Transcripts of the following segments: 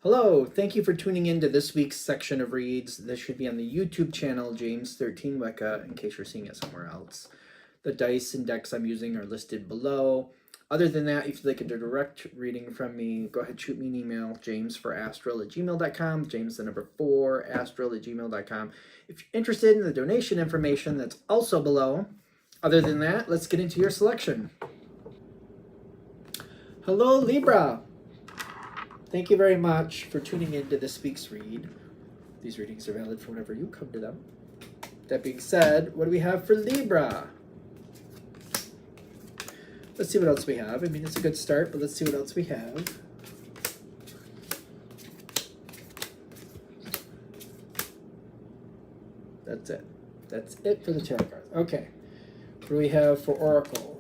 Hello, thank you for tuning in to this week's section of reads. This should be on the YouTube channel, James13 Wicca, in case you're seeing it somewhere else. The dice and decks I'm using are listed below. Other than that, if you'd like a direct reading from me, go ahead, shoot me an email, james4astral@gmail.com, james the number 4, astral@gmail.com. If you're interested in the donation information, that's also below. Other than that, let's get into your selection. Hello, Libra. Thank you very much for tuning in to this week's read. These readings are valid for whenever you come to them. That being said, what do we have for Libra? Let's see what else we have. I mean, it's a good start, but let's see what else we have. That's it. That's it for the tarot cards. Okay. What do we have for Oracle?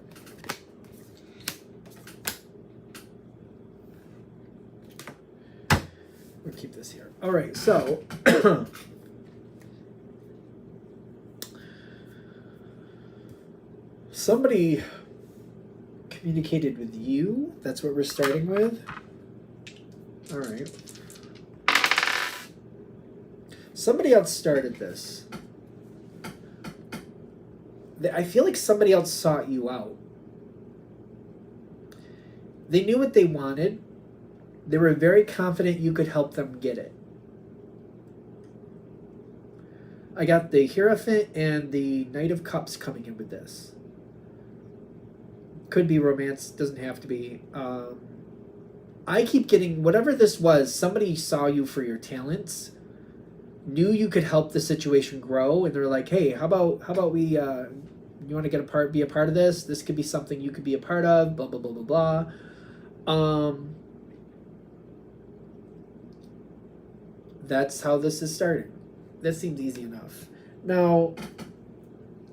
We'll keep this here. All right, so somebody communicated with you. That's what we're starting with. All right. Somebody else started this. I feel like somebody else sought you out. They knew what they wanted. They were very confident you could help them get it. I got the Hierophant and the Knight of Cups coming in with this. Could be romance, doesn't have to be. I keep getting, whatever this was, somebody saw you for your talents, knew you could help the situation grow, and they're like, hey, how about we, you want to be a part of this? This could be something you could be a part of, blah, blah, blah, blah, blah. That's how this is starting. That seems easy enough. Now,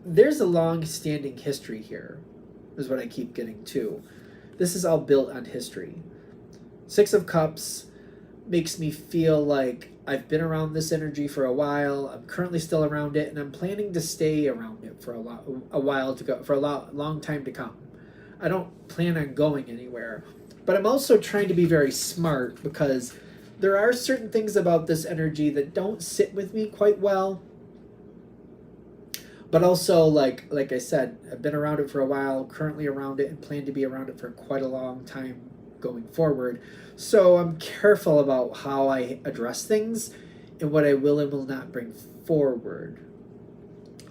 there's a long-standing history here, is what I keep getting to. This is all built on history. Six of Cups makes me feel like I've been around this energy for a while. I'm currently still around it, and I'm planning to stay around it for a long time to come. I don't plan on going anywhere. But I'm also trying to be very smart because there are certain things about this energy that don't sit with me quite well. But also, like I said, I've been around it for a while, currently around it, and plan to be around it for quite a long time going forward. So I'm careful about how I address things and what I will and will not bring forward.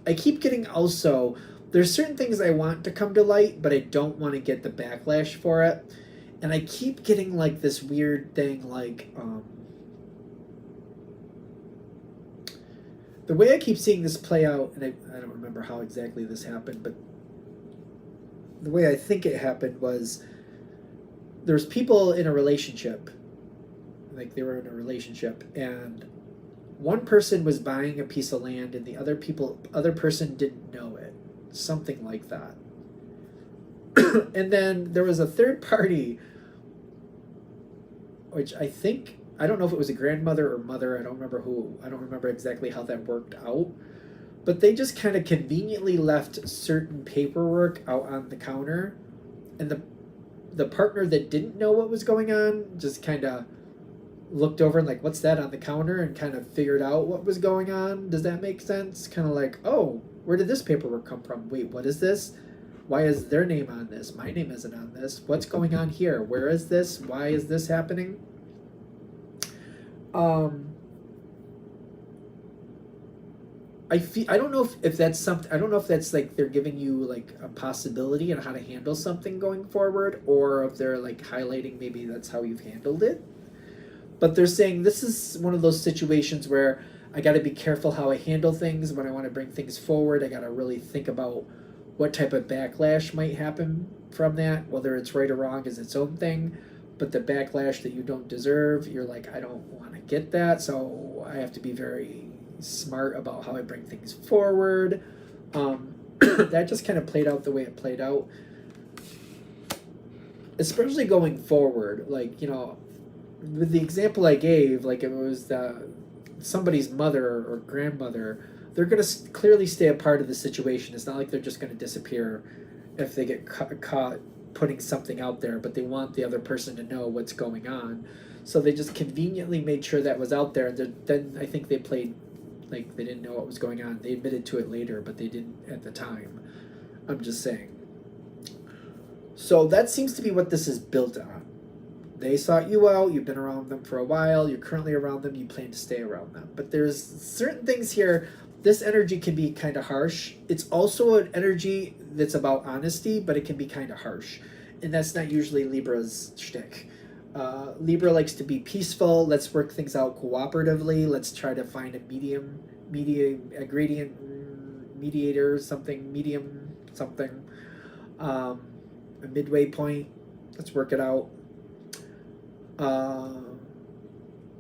I keep getting also, there's certain things I want to come to light, but I don't want to get the backlash for it. And I keep getting like this weird thing, like the way I keep seeing this play out, and I don't remember how exactly this happened, but the way I think it happened was there's people in a relationship, like they were in a relationship, and one person was buying a piece of land and the other person didn't know it, something like that. And then there was a third party, which I don't know if it was a grandmother or mother. I don't remember exactly how that worked out. But they just kind of conveniently left certain paperwork out on the counter. And the partner that didn't know what was going on just kind of looked over and like, what's that on the counter? And kind of figured out what was going on. Does that make sense? Kind of like, oh, where did this paperwork come from? Wait, what is this? Why is their name on this? My name isn't on this. What's going on here? Where is this? Why is this happening? I don't know if that's something. I don't know if that's like they're giving you like a possibility on how to handle something going forward, or if they're like highlighting maybe that's how you've handled it. But they're saying this is one of those situations where I got to be careful how I handle things when I want to bring things forward. I got to really think about what type of backlash might happen from that, whether it's right or wrong is its own thing. But the backlash that you don't deserve, you're like, I don't want to get that, so I have to be very smart about how I bring things forward. That just kind of played out the way it played out. Especially going forward, like, you know, with the example I gave, like it was somebody's mother or grandmother, they're going to clearly stay a part of the situation. It's not like they're just going to disappear if they get caught putting something out there, but they want the other person to know what's going on. So they just conveniently made sure that was out there, and then I think they played like they didn't know what was going on. They admitted to it later, but they didn't at the time. I'm just saying. So that seems to be what this is built on. They sought you out, you've been around them for a while, you're currently around them, you plan to stay around them. But there's certain things here, this energy can be kind of harsh. It's also an energy that's about honesty, but it can be kind of harsh. And that's not usually Libra's shtick. Libra likes to be peaceful, let's work things out cooperatively, let's try to find a mediator, something, medium, something, a midway point, let's work it out.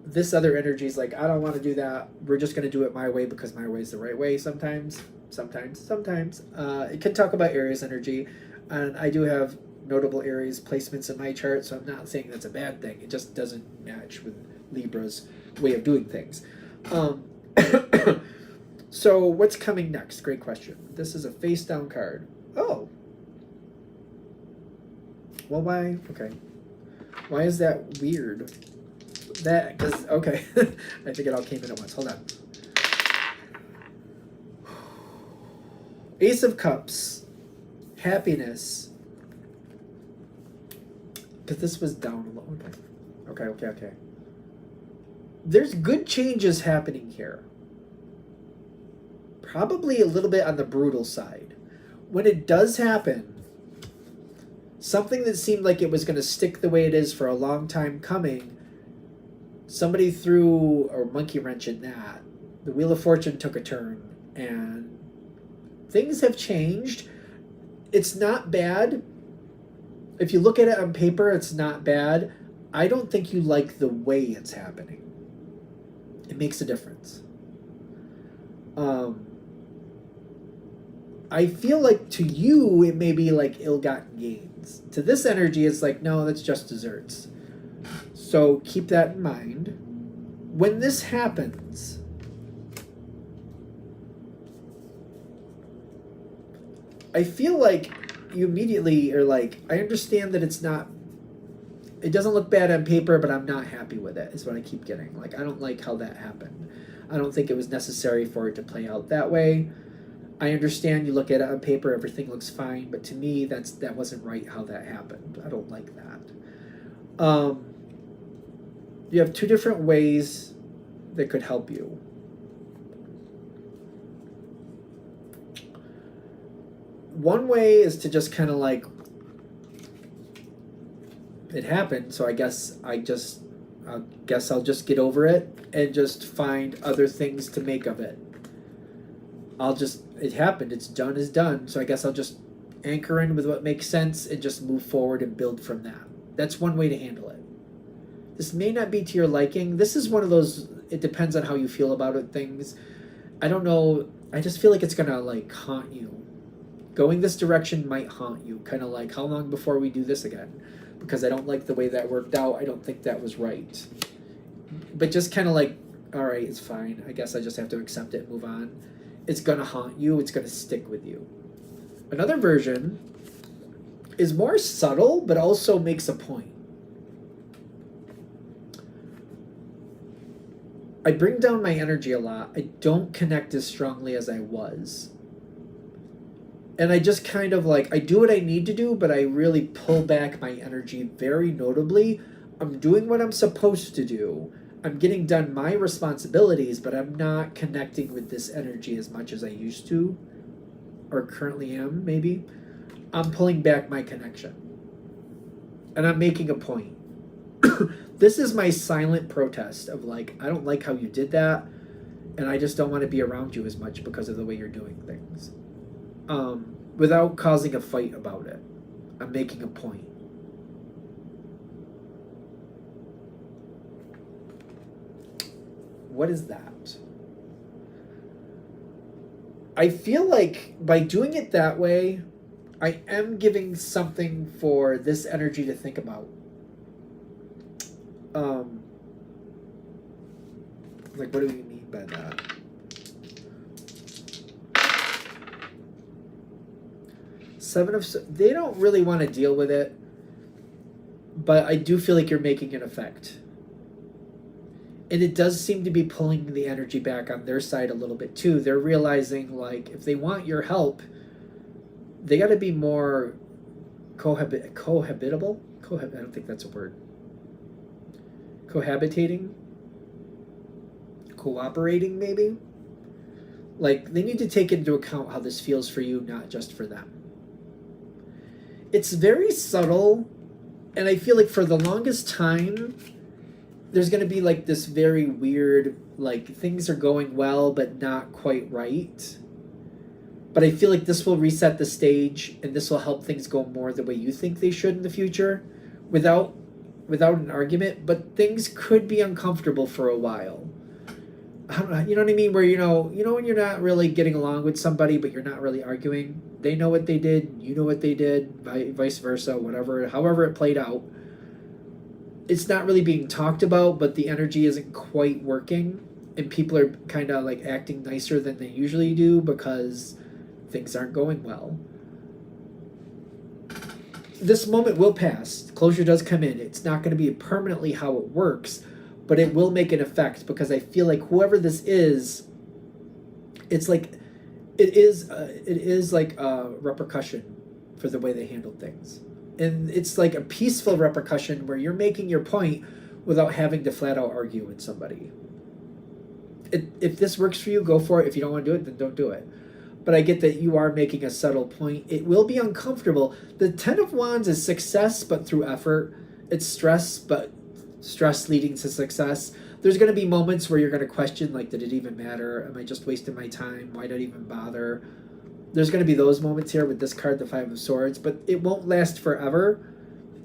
This other energy is like, I don't want to do that. We're just going to do it my way because my way is the right way sometimes. It can talk about Aries energy, and I do have notable Aries placements in my chart, so I'm not saying that's a bad thing. It just doesn't match with Libra's way of doing things. So what's coming next? Great question. This is a face down card. Oh. Well, why? Okay. Why is that weird? That, because, okay. I think it all came in at once. Hold on. Ace of Cups. Happiness. Because this was down a little. Okay. There's good changes happening here. Probably a little bit on the brutal side. When it does happen, something that seemed like it was going to stick the way it is for a long time coming, somebody threw a monkey wrench in that. The Wheel of Fortune took a turn, and things have changed. It's not bad. If you look at it on paper, it's not bad. I don't think you like the way it's happening. It makes a difference. I feel like to you, it may be like ill-gotten gains. To this energy, it's like, no, that's just desserts. So keep that in mind. When this happens, I feel like you immediately are like, I understand that it doesn't look bad on paper, but I'm not happy with it, is what I keep getting. Like, I don't like how that happened. I don't think it was necessary for it to play out that way. I understand you look at it on paper, everything looks fine, but to me, that wasn't right how that happened. I don't like that. You have two different ways that could help you. One way is to just kind of like, it happened, so I guess I'll just get over it and just find other things to make of it. It happened, it's done is done, so I guess I'll just anchor in with what makes sense and just move forward and build from that. That's one way to handle it. This may not be to your liking. This is one of those, it depends on how you feel about it things. I don't know, I just feel like it's gonna like haunt you. Going this direction might haunt you, kind of like, how long before we do this again? Because I don't like the way that worked out. I don't think that was right. But just kind of like, all right, it's fine. I guess I just have to accept it and move on. It's going to haunt you. It's going to stick with you. Another version is more subtle, but also makes a point. I bring down my energy a lot. I don't connect as strongly as I was. And I just kind of like, I do what I need to do, but I really pull back my energy very notably. I'm doing what I'm supposed to do. I'm getting done my responsibilities, but I'm not connecting with this energy as much as I used to, or currently am, maybe. I'm pulling back my connection. And I'm making a point. This is my silent protest of like, I don't like how you did that, and I just don't want to be around you as much because of the way you're doing things. Without causing a fight about it. I'm making a point. What is that? I feel like by doing it that way, I am giving something for this energy to think about. Like, what do we mean by that? They don't really want to deal with it, but I do feel like you're making an effect. And it does seem to be pulling the energy back on their side a little bit too. They're realizing, like, if they want your help, they got to be more cohabitable. I don't think that's a word. Cohabitating, cooperating, maybe. Like, they need to take into account how this feels for you, not just for them. It's very subtle, and I feel like for the longest time, there's going to be like this very weird, like, things are going well, but not quite right. But I feel like this will reset the stage, and this will help things go more the way you think they should in the future, without an argument. But things could be uncomfortable for a while. I don't know, you know what I mean? Where you know when you're not really getting along with somebody, but you're not really arguing. They know what they did, you know what they did, vice versa, whatever, however it played out. It's not really being talked about, but the energy isn't quite working, and people are kind of like acting nicer than they usually do because things aren't going well. This moment will pass. Closure does come in. It's not going to be permanently how it works, but it will make an effect, because I feel like whoever this is, it's like it is like a repercussion for the way they handled things. And it's like a peaceful repercussion where you're making your point without having to flat out argue with somebody. If this works for you, go for it. If you don't want to do it, then don't do it. But I get that you are making a subtle point. It will be uncomfortable. The Ten of Wands is success, but through effort. It's stress, but stress leading to success. There's going to be moments where you're going to question, like, did it even matter? Am I just wasting my time? Why did I even bother? There's going to be those moments here with this card, the Five of Swords, but it won't last forever.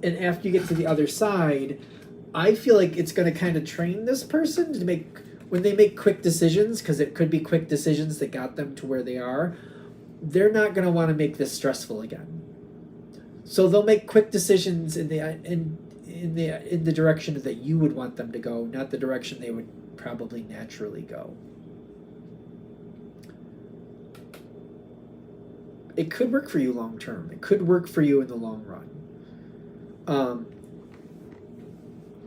And after you get to the other side, I feel like it's going to kind of train this person to make, when they make quick decisions, because it could be quick decisions that got them to where they are, they're not going to want to make this stressful again. So they'll make quick decisions in the direction that you would want them to go, not the direction they would probably naturally go. It could work for you long term. It could work for you in the long run.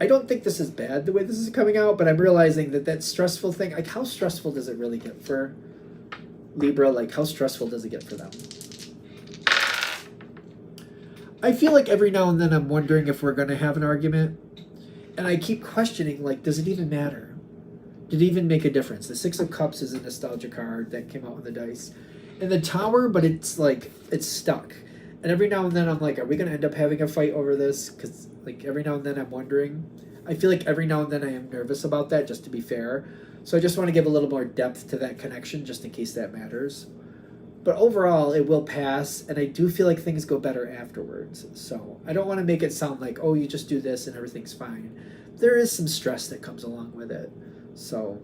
I don't think this is bad the way this is coming out, but I'm realizing that stressful thing, like, how stressful does it really get for Libra? Like, how stressful does it get for them? I feel like every now and then I'm wondering if we're going to have an argument, and I keep questioning, like, does it even matter? Did it even make a difference? The Six of Cups is a nostalgia card that came out on the dice. And the Tower, but it's like, it's stuck. And every now and then I'm like, are we going to end up having a fight over this? Because, like, every now and then I'm wondering. I feel like every now and then I am nervous about that, just to be fair. So I just want to give a little more depth to that connection, just in case that matters. But overall, it will pass, and I do feel like things go better afterwards. So I don't want to make it sound like, oh, you just do this and everything's fine. There is some stress that comes along with it. So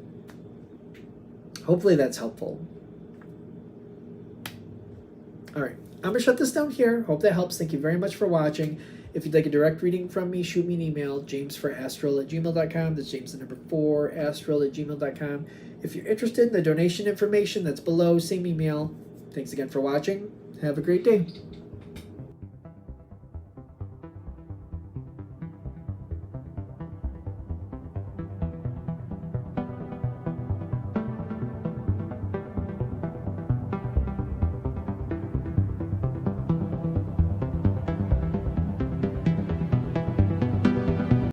hopefully that's helpful. All right, I'm going to shut this down here. Hope that helps. Thank you very much for watching. If you'd like a direct reading from me, shoot me an email, james4astral@gmail.com. That's James the number 4, astral@gmail.com. If you're interested in the donation information that's below, same email. Thanks again for watching. Have a great day.